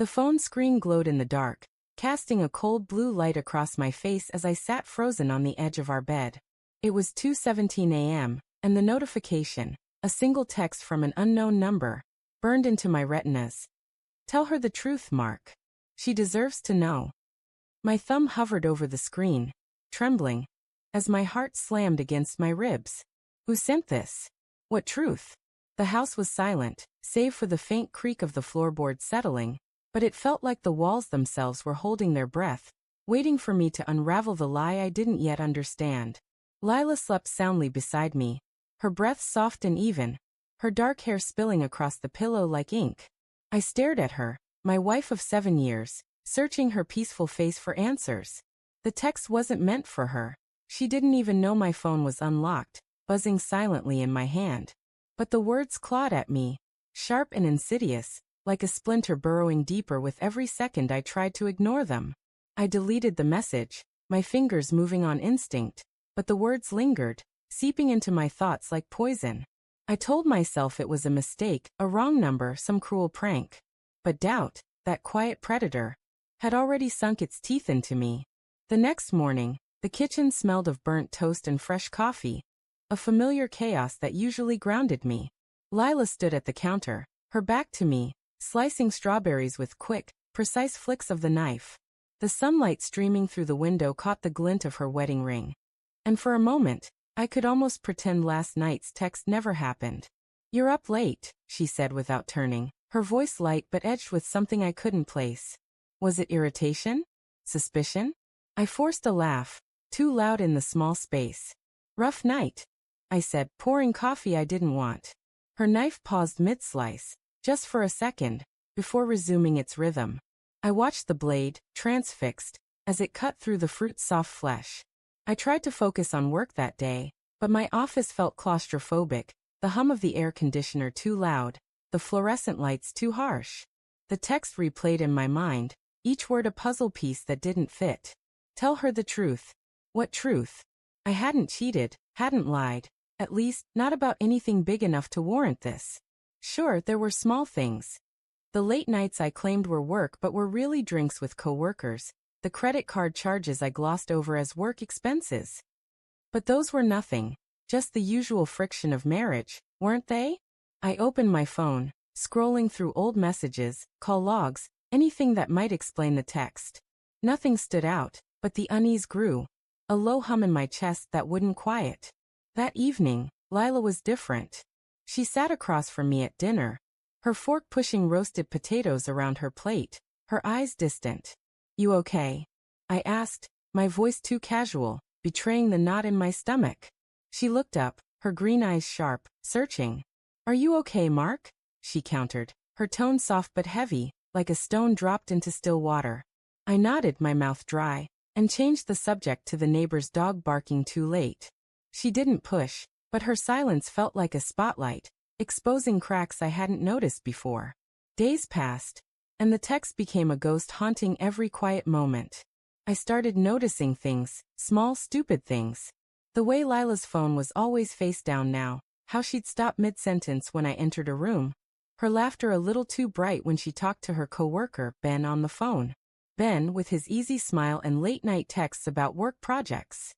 The phone screen glowed in the dark, casting a cold blue light across my face as I sat frozen on the edge of our bed. It was 2:17 a.m., and the notification, a single text from an unknown number, burned into my retinas. Tell her the truth, Mark. She deserves to know. My thumb hovered over the screen, trembling, as my heart slammed against my ribs. Who sent this? What truth? The house was silent, save for the faint creak of the floorboard settling, but it felt like the walls themselves were holding their breath, waiting for me to unravel the lie I didn't yet understand. Lila slept soundly beside me, her breath soft and even, her dark hair spilling across the pillow like ink. I stared at her, my wife of 7 years, searching her peaceful face for answers. The text wasn't meant for her. She didn't even know my phone was unlocked, buzzing silently in my hand. But the words clawed at me, sharp and insidious, like a splinter burrowing deeper with every second I tried to ignore them. I deleted the message, my fingers moving on instinct, but the words lingered, seeping into my thoughts like poison. I told myself it was a mistake, a wrong number, some cruel prank. But doubt, that quiet predator, had already sunk its teeth into me. The next morning, the kitchen smelled of burnt toast and fresh coffee, a familiar chaos that usually grounded me. Lila stood at the counter, her back to me, slicing strawberries with quick, precise flicks of the knife. The sunlight streaming through the window caught the glint of her wedding ring. And for a moment, I could almost pretend last night's text never happened. "You're up late," she said without turning, her voice light but edged with something I couldn't place. Was it irritation? Suspicion? I forced a laugh, too loud in the small space. "Rough night," I said, pouring coffee I didn't want. Her knife paused mid-slice, just for a second, before resuming its rhythm. I watched the blade, transfixed, as it cut through the fruit's soft flesh. I tried to focus on work that day, but my office felt claustrophobic, the hum of the air conditioner too loud, the fluorescent lights too harsh. The text replayed in my mind, each word a puzzle piece that didn't fit. Tell her the truth. What truth? I hadn't cheated, hadn't lied, at least, not about anything big enough to warrant this. Sure, there were small things. The late nights I claimed were work but were really drinks with coworkers, the credit card charges I glossed over as work expenses. But those were nothing, just the usual friction of marriage, weren't they? I opened my phone, scrolling through old messages, call logs, anything that might explain the text. Nothing stood out, but the unease grew, a low hum in my chest that wouldn't quiet. That evening, Lila was different. She sat across from me at dinner, her fork pushing roasted potatoes around her plate, her eyes distant. "You okay?" I asked, my voice too casual, betraying the knot in my stomach. She looked up, her green eyes sharp, searching. "Are you okay, Mark?" she countered, her tone soft but heavy, like a stone dropped into still water. I nodded, my mouth dry, and changed the subject to the neighbor's dog barking too late. She didn't push, but her silence felt like a spotlight, exposing cracks I hadn't noticed before. Days passed, and the text became a ghost haunting every quiet moment. I started noticing things, small stupid things. The way Lila's phone was always face down now, how she'd stop mid-sentence when I entered a room, her laughter a little too bright when she talked to her coworker, Ben, on the phone. Ben, with his easy smile and late-night texts about work projects.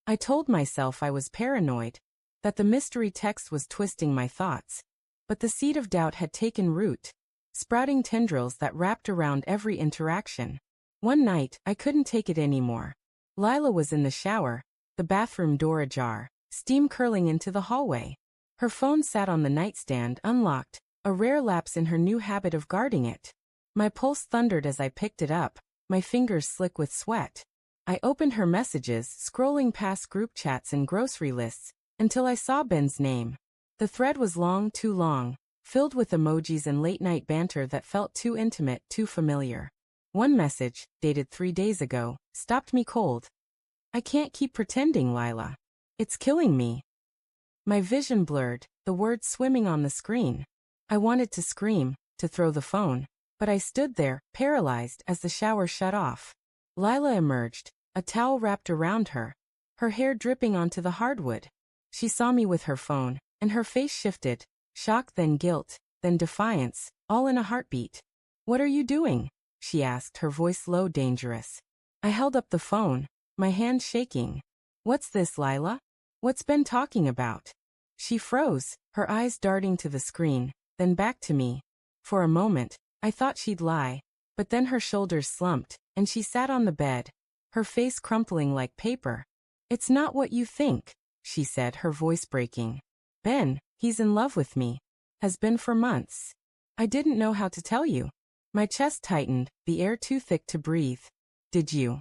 I told myself I was paranoid, that the mystery text was twisting my thoughts. But the seed of doubt had taken root, sprouting tendrils that wrapped around every interaction. One night, I couldn't take it anymore. Lila was in the shower, the bathroom door ajar, steam curling into the hallway. Her phone sat on the nightstand unlocked, a rare lapse in her new habit of guarding it. My pulse thundered as I picked it up, my fingers slick with sweat. I opened her messages, scrolling past group chats and grocery lists, until I saw Ben's name. The thread was long, too long, filled with emojis and late-night banter that felt too intimate, too familiar. One message, dated 3 days ago, stopped me cold. "I can't keep pretending, Lila. It's killing me." My vision blurred, the words swimming on the screen. I wanted to scream, to throw the phone, but I stood there, paralyzed, as the shower shut off. Lila emerged, a towel wrapped around her, her hair dripping onto the hardwood. She saw me with her phone, and her face shifted, shock then guilt, then defiance, all in a heartbeat. What are you doing? She asked, her voice low, dangerous. I held up the phone, my hand shaking. What's this, Lila? What's Ben talking about? She froze, her eyes darting to the screen, then back to me. For a moment, I thought she'd lie, but then her shoulders slumped, and she sat on the bed, her face crumpling like paper. It's not what you think, she said, her voice breaking. Ben, he's in love with me. Has been for months. I didn't know how to tell you. My chest tightened, the air too thick to breathe. Did you?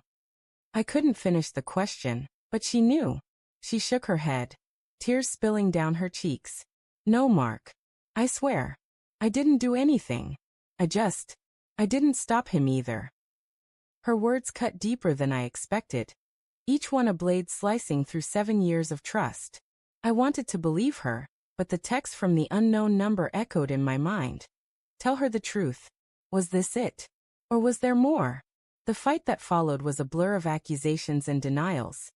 I couldn't finish the question, but she knew. She shook her head, tears spilling down her cheeks. No, Mark. I swear. I didn't do anything. I didn't stop him either. Her words cut deeper than I expected, each one a blade slicing through 7 years of trust. I wanted to believe her, but the text from the unknown number echoed in my mind. Tell her the truth. Was this it? Or was there more? The fight that followed was a blur of accusations and denials,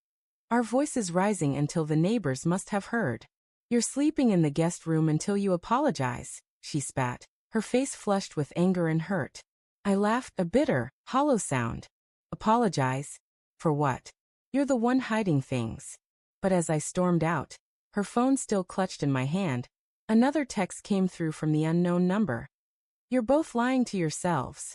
our voices rising until the neighbors must have heard. You're sleeping in the guest room until you apologize, she spat, her face flushed with anger and hurt. I laughed, a bitter, hollow sound. Apologize? For what? You're the one hiding things. But as I stormed out, her phone still clutched in my hand, another text came through from the unknown number. You're both lying to yourselves.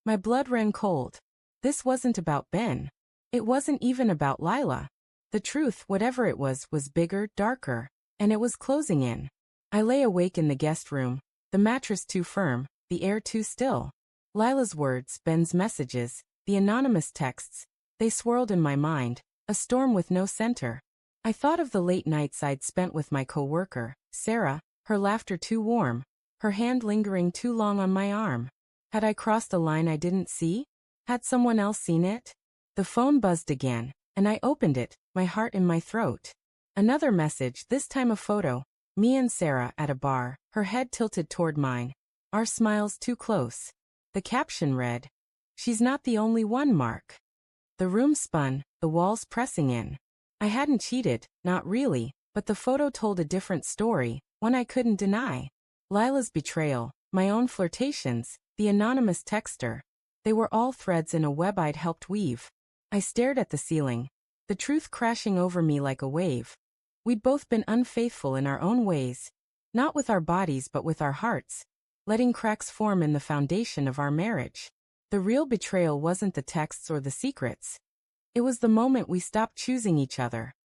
My blood ran cold. This wasn't about Ben. It wasn't even about Lila. The truth, whatever it was bigger, darker, and it was closing in. I lay awake in the guest room, the mattress too firm, the air too still. Lila's words, Ben's messages, the anonymous texts, they swirled in my mind, a storm with no center. I thought of the late nights I'd spent with my coworker, Sarah, her laughter too warm, her hand lingering too long on my arm. Had I crossed a line I didn't see? Had someone else seen it? The phone buzzed again, and I opened it, my heart in my throat. Another message, this time a photo. Me and Sarah at a bar, her head tilted toward mine. Our smiles too close. The caption read, "She's not the only one, Mark." The room spun, the walls pressing in. I hadn't cheated, not really, but the photo told a different story, one I couldn't deny. Lila's betrayal, my own flirtations, the anonymous texter. They were all threads in a web I'd helped weave. I stared at the ceiling, the truth crashing over me like a wave. We'd both been unfaithful in our own ways, not with our bodies but with our hearts, letting cracks form in the foundation of our marriage. The real betrayal wasn't the texts or the secrets. It was the moment we stopped choosing each other.